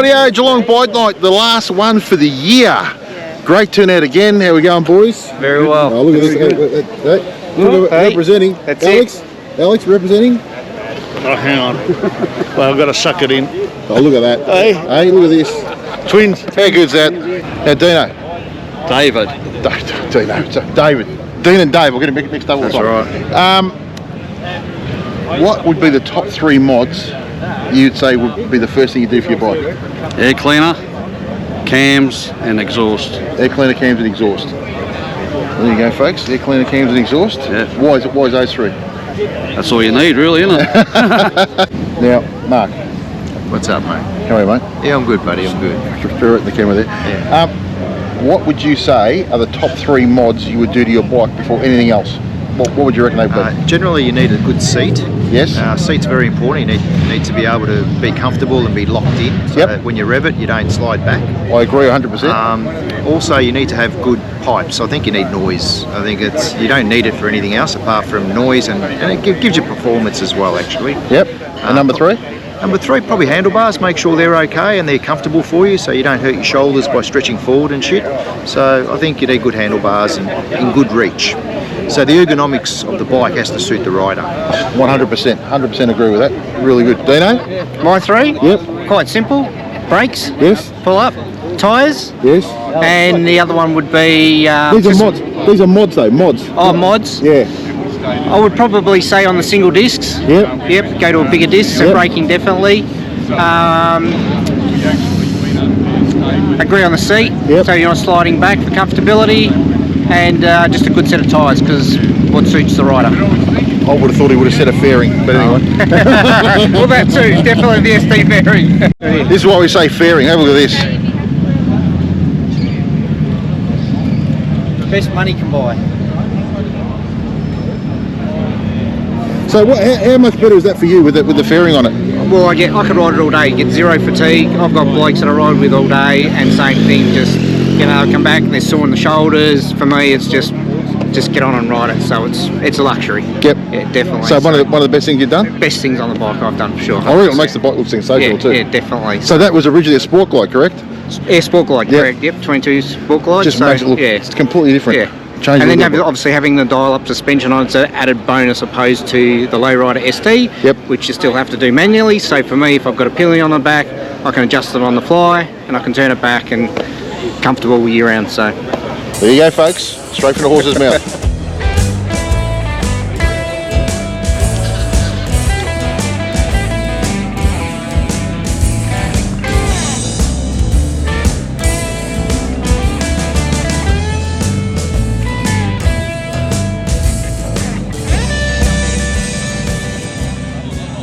Rightio, Geelong Bike Night, the last one for the year. Great turnout again. How we going, boys? Very well. Oh, look at this. Representing. That's Alex representing. Oh, hang on. Well, I've got to suck it in. Oh, look at that. Hey, look at this. Twins. How good's that? Now, Dino. David. David. Dean and Dave. We'll get it mixed up all the time. That's right. What would be the top 3 mods you'd say would be the first thing you do for your bike? Air cleaner, cams, and exhaust. Air cleaner, cams, and exhaust. There you go, folks. Air cleaner, cams, and exhaust. Yeah. Why is those 3? That's all you need, really, isn't it? Now, Mark. What's up, mate? How are you, mate? Yeah, I'm good, buddy. I'm good. Throw it in the camera there. Yeah. What would you say are the top 3 mods you would do to your bike before anything else? What would you reckon they'd be? Generally, you need a good seat. Yes. Seat's very important. You need to be able to be comfortable and be locked in, so that when you rev it, you don't slide back. I agree 100%. Also, you need to have good pipes. I think you need noise. I think you don't need it for anything else apart from noise, and it gives you performance as well, actually. Yep. And number 3? Number 3, probably handlebars. Make sure they're okay and they're comfortable for you, so you don't hurt your shoulders by stretching forward and shit. So I think you need good handlebars and good reach. So the ergonomics of the bike has to suit the rider. 100%. 100% agree with that. Really good. Dino? My 3? Yep. Quite simple. Brakes. Yes. Pull up. Tyres. Yes. And the other one would be... These are mods. These are mods though. Mods. Oh, mods? Yeah. I would probably say on the single discs. Yep. Yep, go to a bigger disc, so braking definitely. Agree on the seat, so you're not sliding back for comfortability, and just a good set of tyres, because what suits the rider. I would have thought he would have said a fairing, but anyway. Well, that too, definitely the SD fairing. This is why we say fairing. Have a look at this. Best money can buy. So how much better is that for you with the fairing on it? Well, I could ride it all day, get zero fatigue. I've got blokes that I ride with all day, and same thing, just, come back and they're sore in the shoulders. For me, it's just get on and ride it, so it's a luxury. Yep. Yeah, definitely. So one of the best things you've done? Best things on the bike I've done, for sure. 100%. I reckon it makes the bike look sensational too. Yeah, definitely. So that was originally a sport glide, correct? Yeah, sport glide, correct. Yep, 22 sport glide. Just makes it look it's completely different. Yeah. And then obviously having the dial-up suspension on it's an added bonus opposed to the lowrider ST, which you still have to do manually. So for me, if I've got a pillion on the back, I can adjust it on the fly, and I can turn it back and comfortable year round. So there you go, folks. Straight from the horse's mouth.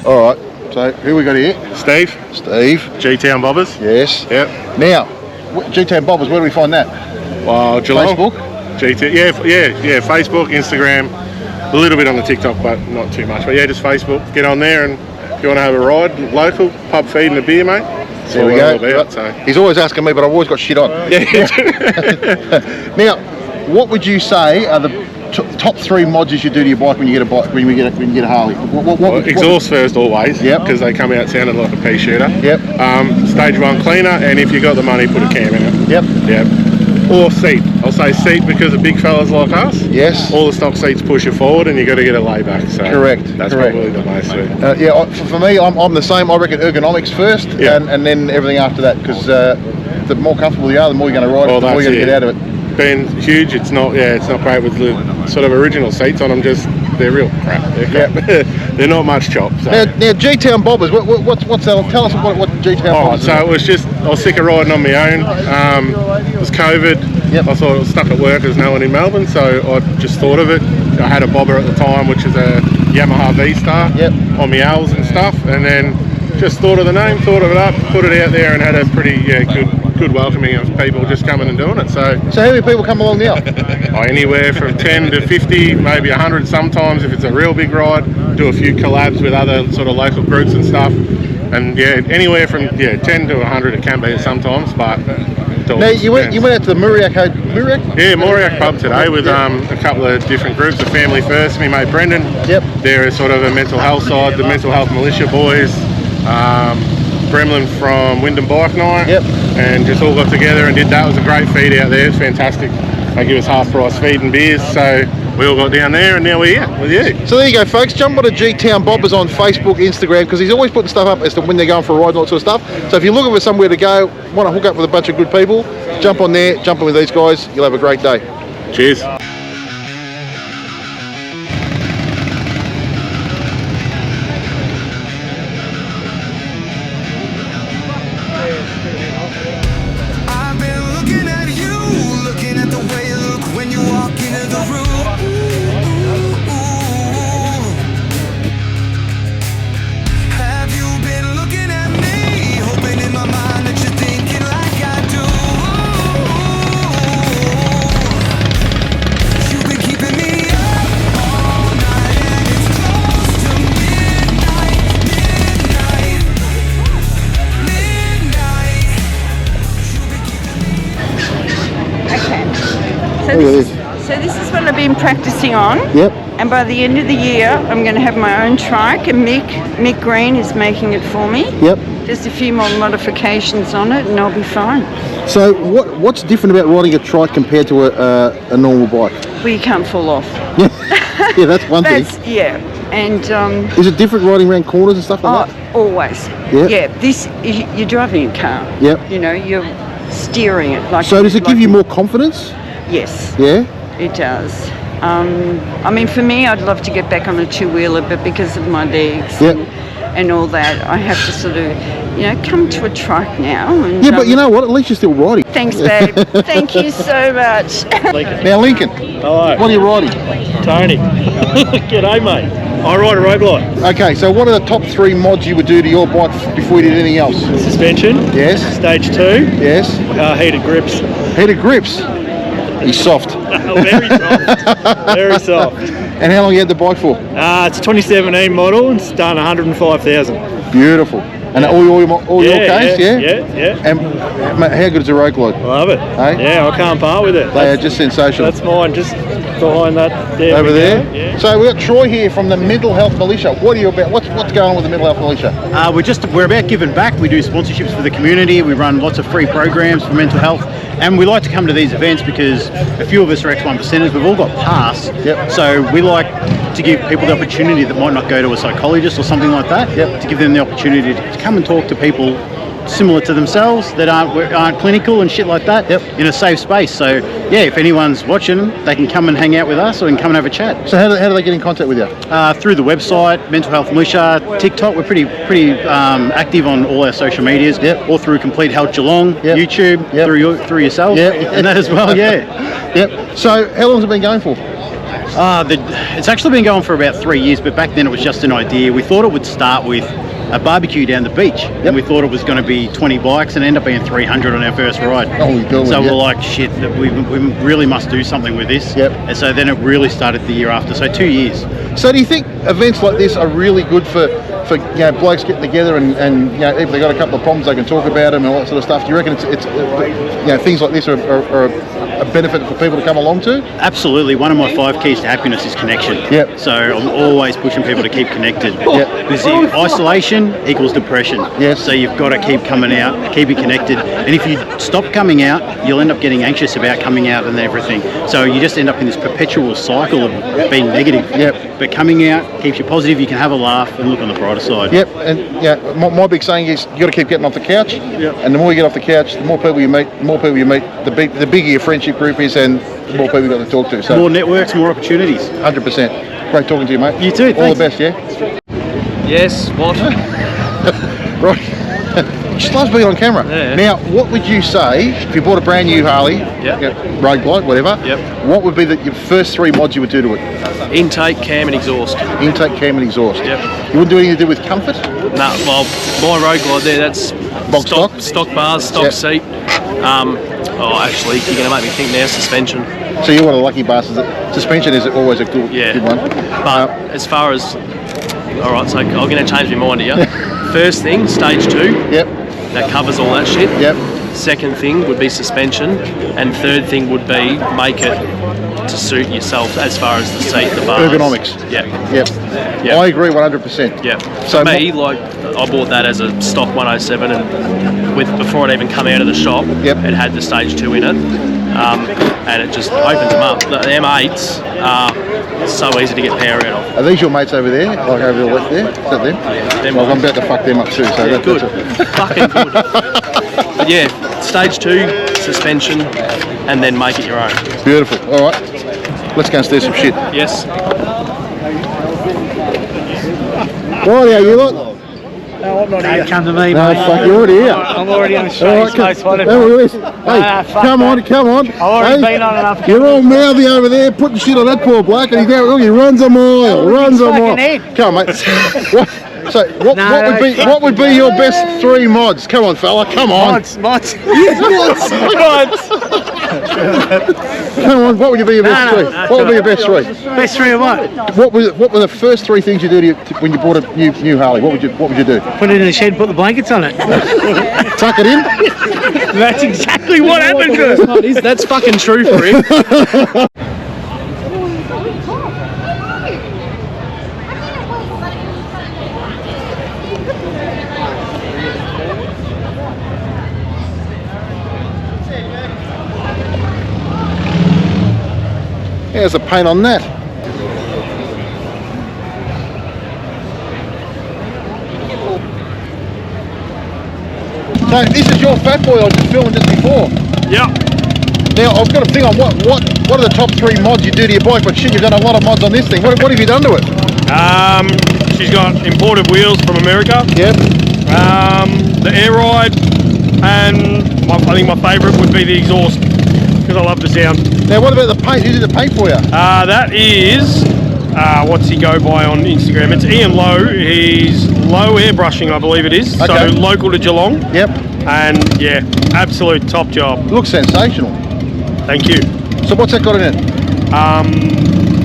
All right, so who we got here? Steve. Gtown Bobbers. Yes. Yep. Now, Gtown Bobbers, where do we find that? Well, Geelong. Facebook? Yeah, Facebook, Instagram, a little bit on the TikTok, but not too much. But yeah, just Facebook. Get on there, and if you want to have a ride, local, pub feed and a beer, mate. There we go. About, so. He's always asking me, but I've always got shit on. Yeah. Now, what would you say are the top 3 mods you should do to your bike when you get a Harley? Exhaust first always, because they come out sounding like a pea shooter. Yep. Stage 1 cleaner, and if you got the money, put a cam in it. Yep. Or seat. I'll say seat because of big fellas like us. Yes. All the stock seats push you forward, and you got to get a layback. So correct. That's probably the most. For me, I'm the same. I reckon ergonomics first, and then everything after that. Because the more comfortable you are, the more you're going to ride it, the more you're going to get out of it. Being huge, it's not great with the sort of original seats on them. They're real crap. They're not much chop. So. Now Gtown Bobbers, what's that? Tell us what Gtown Bobbers. So it was I was sick of riding on my own. It was COVID. I thought I was stuck at work. There's no one in Melbourne, so I just thought of it. I had a bobber at the time, which is a Yamaha V-Star on my L's and stuff, and then just thought of the name, thought of it up, put it out there, and had a pretty good welcoming of people just coming and doing it. So how many people come along now? Anywhere from 10 to 50, maybe 100 sometimes if it's a real big ride. Do a few collabs with other sort of local groups and stuff. And anywhere from 10 to 100 it can be sometimes, but... Now you went out to the Muriak? Yeah, Muriak pub today with a couple of different groups. The Family First, me mate Brendan. Yep. They're sort of a mental health side, the mental health militia boys. Gremlin from Wyndham Bike Night. Yep. And just all got together and did that. It was a great feed out there. It's fantastic. They give us half price feed and beers, so we all got down there and now we're here with you. So there you go, folks. Jump on to Gtown Bobbers on Facebook, Instagram, because he's always putting stuff up as to when they're going for a ride and all that sort of stuff. So if you're looking for somewhere to go, want to hook up with a bunch of good people, jump on there, jump in with these guys. You'll have a great day. Cheers. So this is what I've been practicing on. Yep. And by the end of the year, I'm going to have my own trike, and Mick Green is making it for me. Yep. Just a few more modifications on it, and I'll be fine. So what's different about riding a trike compared to a normal bike? Well, you can't fall off. Yeah, that's one thing. Yeah, and is it different riding around corners and stuff like that? Always. Yeah. Yeah. This you're driving a car. Yep. You know, you're steering it like. So does it give you more confidence? Yes. Yeah. It does. I mean, for me, I'd love to get back on a two-wheeler, but because of my legs and all that, I have to sort of, you know, come to a trike now. And, yeah, but you know what? At least you're still riding. Thanks, babe. Thank you so much. Now, Lincoln. Hello. What are you riding? Tony. G'day, mate. I ride a road bike. Okay, so what are the top 3 mods you would do to your bike before you did anything else? Suspension. Yes. Stage 2. Yes. Heated grips. Heated grips. He's soft. Very soft. Very soft. And how long you had the bike for? It's a 2017 model and it's done 105,000. Beautiful. And all your case, yeah? Yeah. And mate, how good is the road glide? Love it. Hey? Yeah, I can't part with it. They are just sensational. That's mine, just behind that. There over there. Yeah. So we've got Troy here from the Mental Health Militia. What are you about? What's going on with the Mental Health Militia? We're about giving back. We do sponsorships for the community. We run lots of free programs for mental health, and we like to come to these events because a few of us are ex-1%ers. We've all got pass, so we like to give people the opportunity that might not go to a psychologist or something like that. To give them the opportunity to come and talk to people similar to themselves that aren't clinical and shit like that in a safe space. So yeah, if anyone's watching, they can come and hang out with us or can come and have a chat. So how do they get in contact with you? Through the website, Mental Health Militia, TikTok. We're pretty active on all our social medias, or through Complete Health Geelong, YouTube, through yourself, and that as well. So how long's it been going for? It's actually been going for about 3 years, but back then it was just an idea. We thought it would start with a barbecue down the beach, and we thought it was going to be 20 bikes and end up being 300 on our first ride. So we're like, shit, we really must do something with this. And so then it really started the year after, so 2 years. So do you think events like this are really good for blokes getting together and if they've got a couple of problems, they can talk about them and all that sort of stuff? Do you reckon it's things like this are a benefit for people to come along to? Absolutely. One of my 5 keys to happiness is connection. So I'm always pushing people to keep connected. Because isolation equals depression. So you've got to keep coming out, keep it connected. And if you stop coming out, you'll end up getting anxious about coming out and everything. So you just end up in this perpetual cycle of being negative. But coming out keeps you positive. You can have a laugh and look on the brighter side. And my big saying is you got to keep getting off the couch. And the more you get off the couch, the more people you meet. The bigger your friendship group is, and the more people you got to talk to. So more networks, more opportunities. 100%. Great talking to you, mate. You too. All Thanks. the best. Yeah. Yes, what? Right. Just loves being on camera. Now, what would you say if you bought a brand new Harley, road glide, whatever? What would be your first 3 mods you would do to it? Intake, cam and exhaust. Intake, cam and exhaust. You wouldn't do anything to do with comfort? No, well, my road glide there, that's stock bars, stock seat. Actually, you're going to make me think now, suspension. So you're one of the lucky bastards that suspension is always a good one. But as far as, all right, so I'm going to change my mind here. First thing, stage 2. That covers all that shit. Second thing would be suspension, and third thing would be make it to suit yourself as far as the seat, the bars. Ergonomics. Yeah. Yep. Yeah. I agree 100%. Yeah. So For me, like, I bought that as a stock 107, and before it even come out of the shop, Yep. it had the stage 2 in it, and it just opens them up. The M8s are so easy to get power out of. Are these your mates over there? Like over the left there? Is that them? Them Well, I'm about to fuck them up too. So that's good. it. Fucking good. But yeah, stage 2, suspension, and then make it your own. Beautiful. All right. Let's go and steer some shit. Yes. Right, you lot? Don't come to me, No, mate. fuck, you're already here. I'm already on the All right, streets, mate. come Hey, fuck come on, that. come on. I've already Hey, been on enough. You're all mouthy over there, putting shit on that poor bloke, and he's now, look, he runs a mile, runs a fucking mile. head. Come on, mate. So, what would be your best 3 mods? Come on, fella, come on. Mods. Mods. Come on, what would be your best 3? What would be your best 3? Best 3 of what? What were the first 3 things you did when you bought a new Harley? What would you do? Put it in the shed, put the blankets on it. Tuck it in? That's exactly what happened to it. That's fucking true for him. Here's the paint on that. So this is your Fat Boy I was just filming just before. Yeah. Now I've got a thing on what are the top 3 mods you do to your bike? But shit, you've done a lot of mods on this thing. What have you done to it? She's got imported wheels from America. Yep. The air ride, and I think my favourite would be the exhaust, because I love the sound. Now what about the paint? Who did the paint for you? That is, what's he go by on Instagram? It's Ian Lowe. He's Low Airbrushing, I believe it is. Okay. So local to Geelong. Yep. And yeah, absolute top job. Looks sensational. Thank you. So what's that got in it?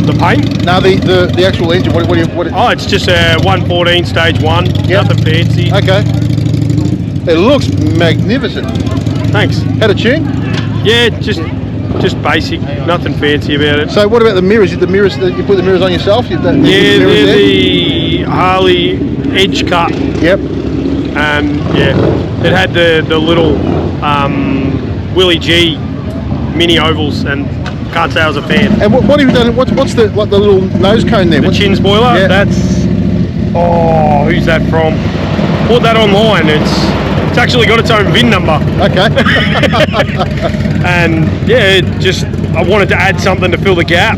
The paint? No, the actual engine. What Oh, it's just a 114 stage 1. Yep. Nothing fancy. Okay. It looks magnificent. Thanks. Had a tune? Yeah, just basic. Nothing fancy about it. So what about the mirrors? You put the mirrors on yourself? Yeah, they're the Harley edge cut. Yep. And yeah, it had the little Willie G mini ovals, and can't say I was a fan. And what have you done? What's the little nose cone there? The chin spoiler. Yeah. That's who's that from? Bought that online. It's actually got its own VIN number. Okay. And yeah, I wanted to add something to fill the gap,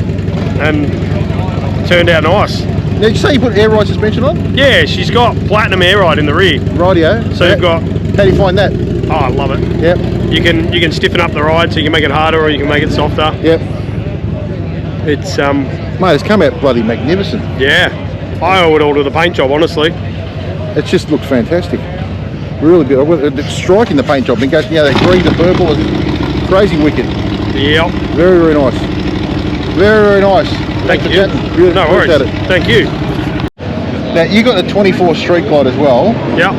and it turned out nice. Now, did you say you put air ride suspension on? Yeah, she's got platinum air ride in the rear. Rightio. So you've got. How do you find that? Oh, I love it. Yep. You can stiffen up the ride, so you can make it harder or you can make it softer. Yep. It's Mate, it's come out bloody magnificent. yeah. I would order the paint job, honestly. It just looks fantastic. Really good. It's striking, the paint job. It goes, that green to purple. It's crazy wicked. Yep. Very, very nice. Very, very nice. Thank Thanks for you. chatting. Really No worries. appreciate it. Thank you. Now, you got the 24 Street Glide as well. Yep.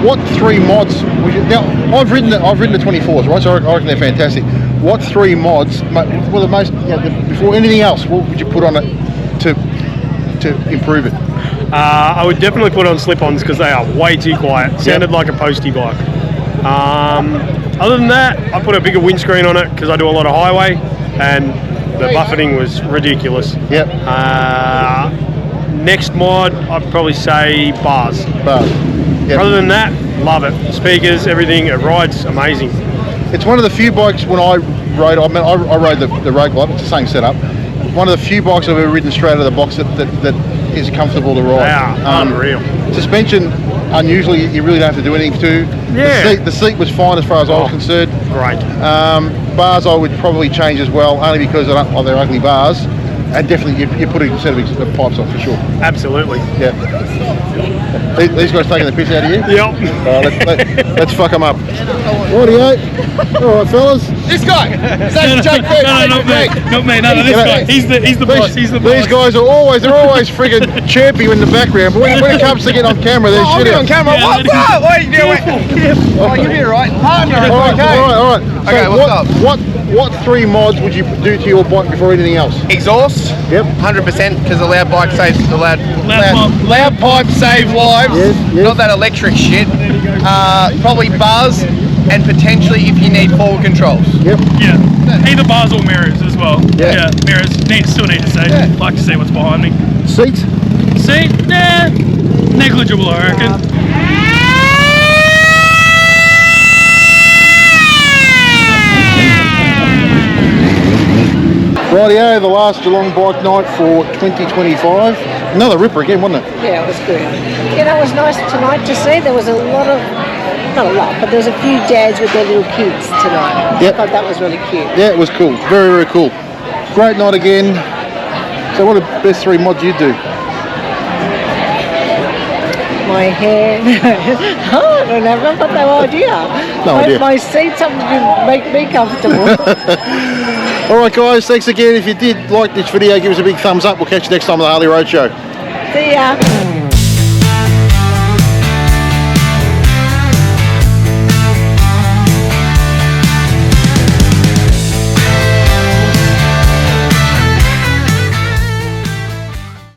What 3 mods would you, now I've ridden the 24s, right? So I reckon they're fantastic. What 3 mods were the most, before anything else, what would you put on it to improve it? I would definitely put on slip-ons because they are way too quiet. Sounded like a postie bike. Other than that, I put a bigger windscreen on it because I do a lot of highway, and the buffeting was ridiculous. Yep. Next mod, I'd probably say bars. Yep. Other than that, love it. Speakers, everything, it rides amazing. It's one of the few bikes when I rode, I rode the Road Glide, it's the same setup. One of the few bikes I've ever ridden straight out of the box that is comfortable to ride. Wow, unreal. Suspension, unusually, you really don't have to do anything to. Yeah. The seat was fine as far as I was concerned. Great. Bars I would probably change as well, only because of their ugly bars. And definitely you put a set of pipes on for sure. Absolutely. Yeah. These guys taking the piss out of you? Yep. Let's fuck them up. Rightio. All right, fellas. This guy. That's Jake Bird. No, not me. No, this guy. He's the boss. He's the boss. These guys are always friggin' chirpy in the background, but when it comes to getting on camera, they're shit on camera. Yeah, What? What are you doing? Oh, you'll be alright. All right. Okay, So what's up? What 3 mods would you do to your bike before anything else? Exhaust. Yep. 100% because a loud bike saves loud pipe save lives. Yes. Not that electric shit. Probably bars and potentially if you need forward controls. Yep. Yeah. Either bars or mirrors as well. Yeah. Mirrors. Still need to see. Yeah. Like to see what's behind me. Seat? See? Nah. Negligible, I reckon. Rightio, the last Geelong bike night for 2025. Another ripper again, wasn't it? Yeah, it was good. You know, it was nice tonight to see. There was a lot of, not a lot, but there was a few dads with their little kids tonight. Yep. I thought that was really cute. Yeah, it was cool. Very, very cool. Great night again. So what are the best 3 mods you do? My hair. I don't have no idea. No idea. My seat, something to make me comfortable. Alright guys, thanks again. If you did like this video, give us a big thumbs up. We'll catch you next time on the Harley Road Show. See ya.